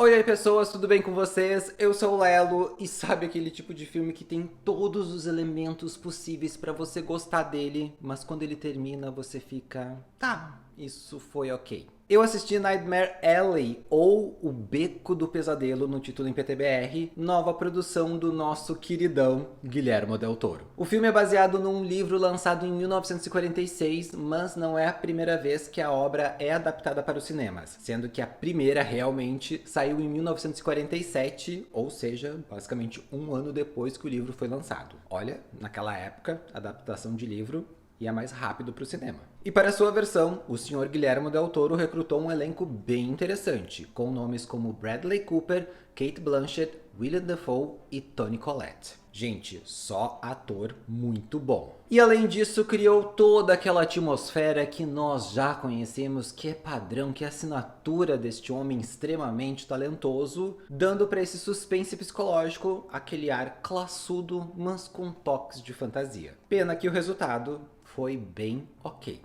Oi aí pessoas, tudo bem com vocês? Eu sou o Lelo e sabe aquele tipo de filme que tem todos os elementos possíveis pra você gostar dele, mas quando ele termina você fica, tá, isso foi ok. Eu assisti Nightmare Alley, ou O Beco do Pesadelo no título em PTBR, nova produção do nosso queridão Guillermo del Toro. O filme é baseado num livro lançado em 1946, mas não é a primeira vez que a obra é adaptada para os cinemas, sendo que a primeira realmente saiu em 1947, ou seja, basicamente um ano depois que o livro foi lançado. Olha, naquela época, a adaptação de livro ia mais rápido para o cinema. E para sua versão, o Sr. Guillermo del Toro recrutou um elenco bem interessante, com nomes como Bradley Cooper, Cate Blanchett, Willem Dafoe e Toni Collette. Gente, só ator muito bom. E além disso, criou toda aquela atmosfera que nós já conhecemos, que é padrão, que é assinatura deste homem extremamente talentoso, dando para esse suspense psicológico aquele ar classudo, mas com toques de fantasia. Pena que o resultado foi bem ok.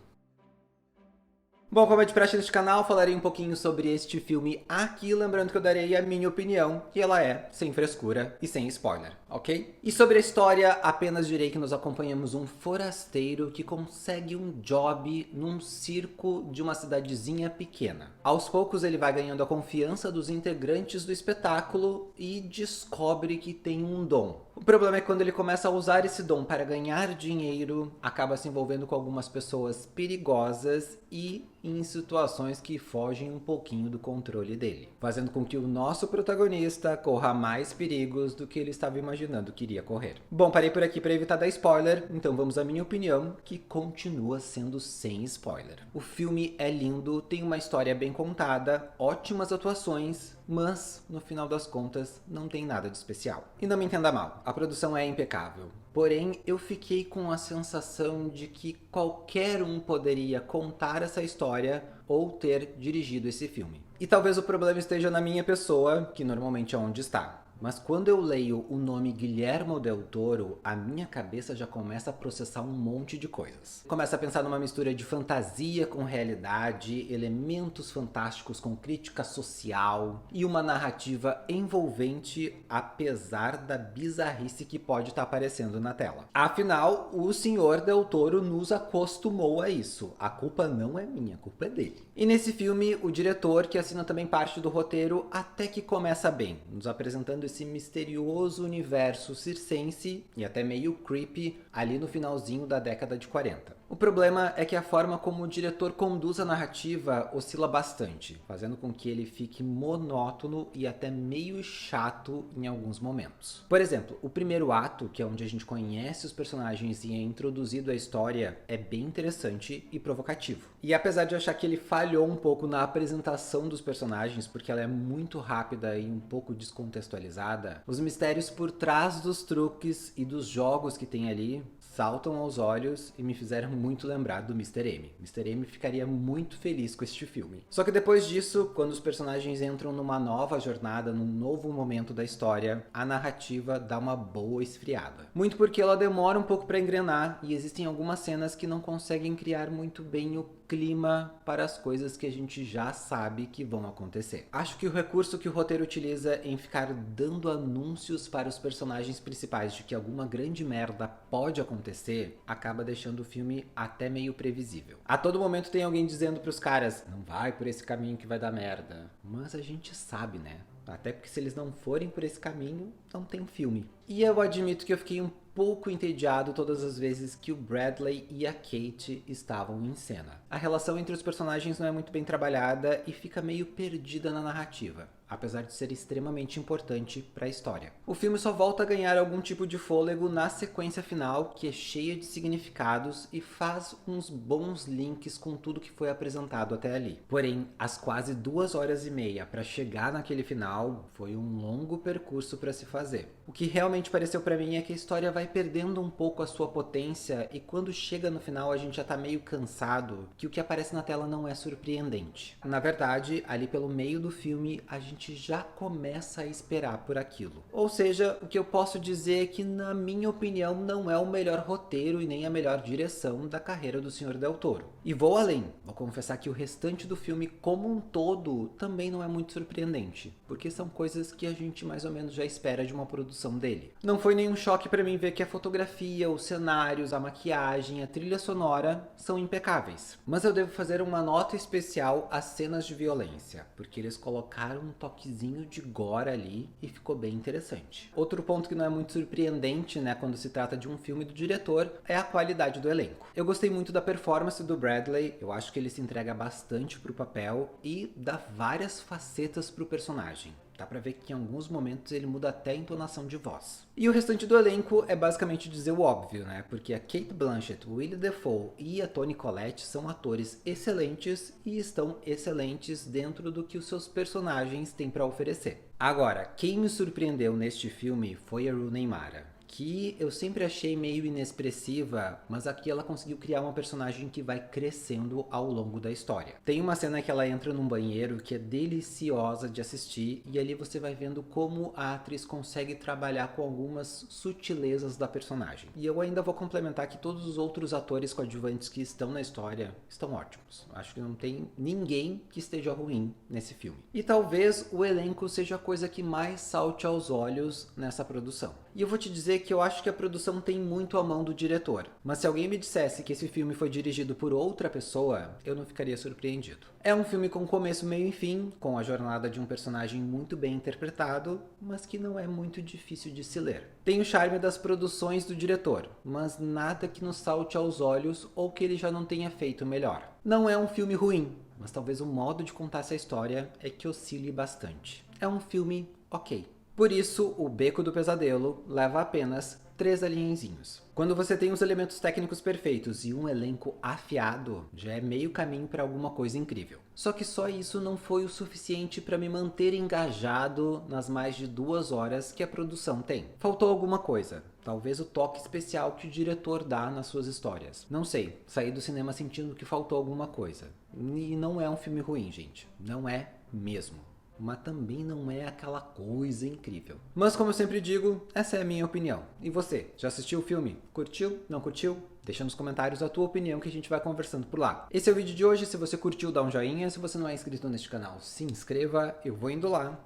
Bom, como é de praxe neste canal, falarei um pouquinho sobre este filme aqui, lembrando que eu darei a minha opinião, que ela é sem frescura e sem spoiler, ok? E sobre a história, apenas direi que nós acompanhamos um forasteiro que consegue um job num circo de uma cidadezinha pequena. Aos poucos ele vai ganhando a confiança dos integrantes do espetáculo e descobre que tem um dom. O problema é que quando ele começa a usar esse dom para ganhar dinheiro, acaba se envolvendo com algumas pessoas perigosas e em situações que fogem um pouquinho do controle dele, fazendo com que o nosso protagonista corra mais perigos do que ele estava imaginando que iria correr. Bom, parei por aqui para evitar dar spoiler, então vamos à minha opinião, que continua sendo sem spoiler. O filme é lindo, tem uma história bem contada, ótimas atuações, mas no final das contas não tem nada de especial. E não me entenda mal, a produção é impecável. Porém, eu fiquei com a sensação de que qualquer um poderia contar essa história ou ter dirigido esse filme. E talvez o problema esteja na minha pessoa, que normalmente é onde está. Mas quando eu leio o nome Guillermo del Toro, a minha cabeça já começa a processar um monte de coisas. Começa a pensar numa mistura de fantasia com realidade, elementos fantásticos com crítica social e uma narrativa envolvente apesar da bizarrice que pode estar aparecendo na tela. Afinal, o Sr. del Toro nos acostumou a isso. A culpa não é minha, a culpa é dele. E nesse filme, o diretor, que assina também parte do roteiro, até que começa bem, nos apresentando esse misterioso universo circense e até meio creepy ali no finalzinho da década de 40. O problema é que a forma como o diretor conduz a narrativa oscila bastante, fazendo com que ele fique monótono e até meio chato em alguns momentos. Por exemplo, o primeiro ato, que é onde a gente conhece os personagens e é introduzido à história, é bem interessante e provocativo. E apesar de eu achar que ele falhou um pouco na apresentação dos personagens, porque ela é muito rápida e um pouco descontextualizada, os mistérios por trás dos truques e dos jogos que tem ali saltam aos olhos e me fizeram muito lembrar do Mr. M. Mr. M ficaria muito feliz com este filme. Só que depois disso, quando os personagens entram numa nova jornada, num novo momento da história, a narrativa dá uma boa esfriada. Muito porque ela demora um pouco para engrenar e existem algumas cenas que não conseguem criar muito bem o clima para as coisas que a gente já sabe que vão acontecer. Acho que o recurso que o roteiro utiliza em ficar dando anúncios para os personagens principais de que alguma grande merda pode acontecer, acaba deixando o filme até meio previsível. A todo momento tem alguém dizendo para os caras, não vai por esse caminho que vai dar merda. Mas a gente sabe, né? Até porque se eles não forem por esse caminho, não tem filme. E eu admito que eu fiquei um pouco entediado todas as vezes que o Bradley e a Cate estavam em cena. A relação entre os personagens não é muito bem trabalhada e fica meio perdida na narrativa, apesar de ser extremamente importante para a história. O filme só volta a ganhar algum tipo de fôlego na sequência final, que é cheia de significados e faz uns bons links com tudo que foi apresentado até ali. Porém, as quase 2h30 para chegar naquele final foi um longo percurso para se fazer. O que realmente pareceu para mim é que a história vai vai perdendo um pouco a sua potência e quando chega no final a gente já tá meio cansado que o que aparece na tela não é surpreendente. Na verdade, ali pelo meio do filme a gente já começa a esperar por aquilo. Ou seja, o que eu posso dizer é que na minha opinião não é o melhor roteiro e nem a melhor direção da carreira do Sr. Del Toro. E vou além, vou confessar que o restante do filme como um todo também não é muito surpreendente, porque são coisas que a gente mais ou menos já espera de uma produção dele. Não foi nenhum choque pra mim ver que a fotografia, os cenários, a maquiagem, a trilha sonora são impecáveis. Mas eu devo fazer uma nota especial às cenas de violência, porque eles colocaram um toquezinho de gore ali e ficou bem interessante. Outro ponto que não é muito surpreendente, né, quando se trata de um filme do diretor, é a qualidade do elenco. Eu gostei muito da performance do Bradley, eu acho que ele se entrega bastante pro papel e dá várias facetas pro personagem. Dá pra ver que em alguns momentos ele muda até a entonação de voz. E o restante do elenco é basicamente dizer o óbvio, né? Porque a Cate Blanchett, o Willem Dafoe e a Toni Collette são atores excelentes e estão excelentes dentro do que os seus personagens têm pra oferecer. Agora, quem me surpreendeu neste filme foi a Rooney Mara, que eu sempre achei meio inexpressiva, mas aqui ela conseguiu criar uma personagem que vai crescendo ao longo da história. Tem uma cena que ela entra num banheiro que é deliciosa de assistir, e ali você vai vendo como a atriz consegue trabalhar com algumas sutilezas da personagem. E eu ainda vou complementar que todos os outros atores coadjuvantes que estão na história estão ótimos. Acho que não tem ninguém que esteja ruim nesse filme. E talvez o elenco seja a coisa que mais salte aos olhos nessa produção. E eu vou te dizer que eu acho que a produção tem muito a mão do diretor. Mas se alguém me dissesse que esse filme foi dirigido por outra pessoa, eu não ficaria surpreendido. É um filme com começo, meio e fim, com a jornada de um personagem muito bem interpretado, mas que não é muito difícil de se ler. Tem o charme das produções do diretor, mas nada que nos salte aos olhos ou que ele já não tenha feito melhor. Não é um filme ruim, mas talvez o modo de contar essa história é que oscile bastante. É um filme ok. Por isso, O Beco do Pesadelo leva apenas 3 alienzinhos. Quando você tem os elementos técnicos perfeitos e um elenco afiado, já é meio caminho para alguma coisa incrível. Só que só isso não foi o suficiente para me manter engajado nas mais de 2 horas que a produção tem. Faltou alguma coisa. Talvez o toque especial que o diretor dá nas suas histórias. Não sei, saí do cinema sentindo que faltou alguma coisa. E não é um filme ruim, gente. Não é mesmo. Mas também não é aquela coisa incrível. Mas como eu sempre digo, essa é a minha opinião. E você, já assistiu o filme? Curtiu? Não curtiu? Deixa nos comentários a tua opinião que a gente vai conversando por lá. Esse é o vídeo de hoje, se você curtiu dá um joinha, se você não é inscrito neste canal se inscreva, eu vou indo lá.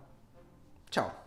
Tchau!